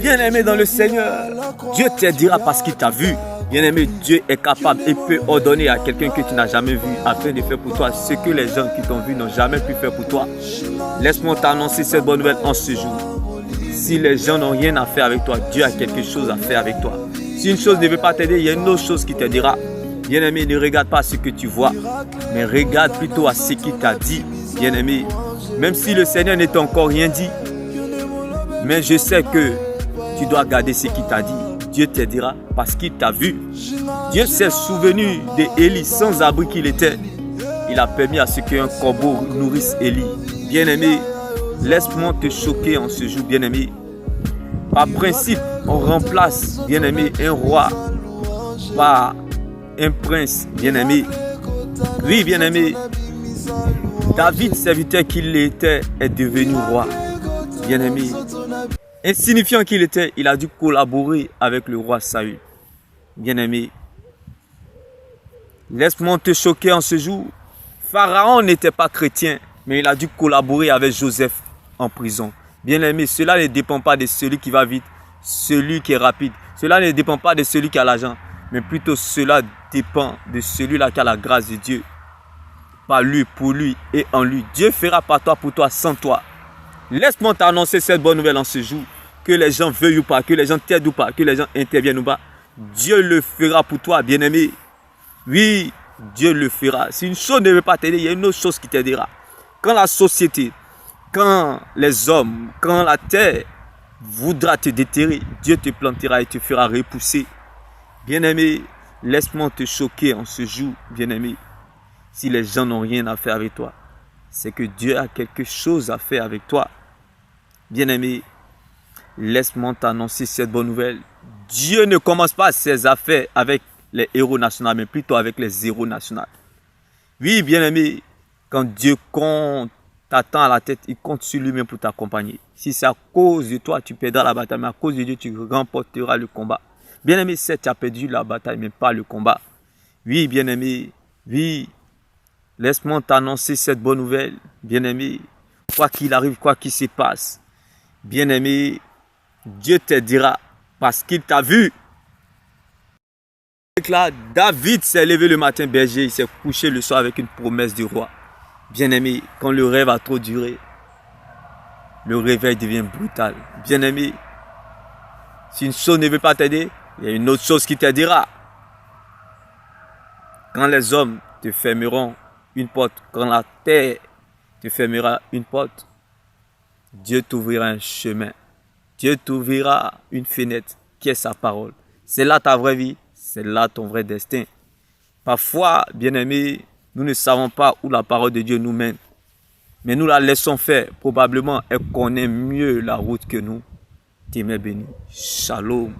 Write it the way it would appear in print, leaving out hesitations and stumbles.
Bien-aimé dans le Seigneur, Dieu t'aidera parce qu'il t'a vu. Bien-aimé, Dieu est capable et peut ordonner à quelqu'un que tu n'as jamais vu afin de faire pour toi ce que les gens qui t'ont vu n'ont jamais pu faire pour toi. Laisse-moi t'annoncer cette bonne nouvelle en ce jour. Si les gens n'ont rien à faire avec toi, Dieu a quelque chose à faire avec toi. Si une chose ne veut pas t'aider, il y a une autre chose qui t'aidera. Bien-aimé, ne regarde pas ce que tu vois, mais regarde plutôt à ce qu'il t'a dit. Bien-aimé, même si le Seigneur ne t'a encore rien dit, mais je sais que tu dois garder ce qu'il t'a dit. Dieu t'aidera parce qu'il t'a vu. Dieu s'est souvenu d'Élie, sans abri qu'il était. Il a permis à ce qu'un corbeau nourrisse Élie. Bien-aimé, laisse-moi te choquer en ce jour, bien-aimé. Par principe, on remplace, bien-aimé, un roi par un prince, bien-aimé. Oui, bien-aimé, David, serviteur qu'il était, est devenu roi. Bien-aimé, insignifiant qu'il était, il a dû collaborer avec le roi Saül. Bien-aimé, laisse-moi te choquer en ce jour. Pharaon n'était pas chrétien, mais il a dû collaborer avec Joseph en prison. Bien-aimé, cela ne dépend pas de celui qui va vite, celui qui est rapide. Cela ne dépend pas de celui qui a l'argent, mais plutôt cela dépend de celui-là qui a la grâce de Dieu. Par lui, pour lui et en lui. Dieu fera par toi, pour toi, sans toi. Laisse-moi t'annoncer cette bonne nouvelle en ce jour. Que les gens veuillent ou pas, que les gens t'aident ou pas, que les gens interviennent ou pas. Dieu le fera pour toi, bien-aimé. Oui, Dieu le fera. Si une chose ne veut pas t'aider, il y a une autre chose qui t'aidera. Quand la société, quand les hommes, quand la terre voudra te déterrer, Dieu te plantera et te fera repousser. Bien-aimé, laisse-moi te choquer en ce jour, bien-aimé. Si les gens n'ont rien à faire avec toi, c'est que Dieu a quelque chose à faire avec toi. Bien-aimé, laisse-moi t'annoncer cette bonne nouvelle. Dieu ne commence pas ses affaires avec les héros nationaux, mais plutôt avec les héros nationaux. Oui, bien-aimé, quand Dieu compte t'attend à la tête, il compte sur lui-même pour t'accompagner. Si c'est à cause de toi, tu perdras la bataille, mais à cause de Dieu, tu remporteras le combat. Bien-aimé, certes, tu as perdu la bataille, mais pas le combat. Oui, bien-aimé, oui. Laisse-moi t'annoncer cette bonne nouvelle, bien-aimé. Quoi qu'il arrive, quoi qu'il se passe, bien-aimé, Dieu t'aidera parce qu'il t'a vu. Là, David s'est levé le matin berger, il s'est couché le soir avec une promesse du roi. Bien-aimé, quand le rêve a trop duré, le réveil devient brutal. Bien-aimé, si une chose ne veut pas t'aider, il y a une autre chose qui t'aidera. Quand les hommes te fermeront une porte, quand la terre te fermera une porte, Dieu t'ouvrira un chemin. Dieu t'ouvrira une fenêtre qui est sa parole. C'est là ta vraie vie, c'est là ton vrai destin. Parfois, bien-aimés, nous ne savons pas où la parole de Dieu nous mène. Mais nous la laissons faire. Probablement, elle connaît mieux la route que nous. T'es béni. Shalom.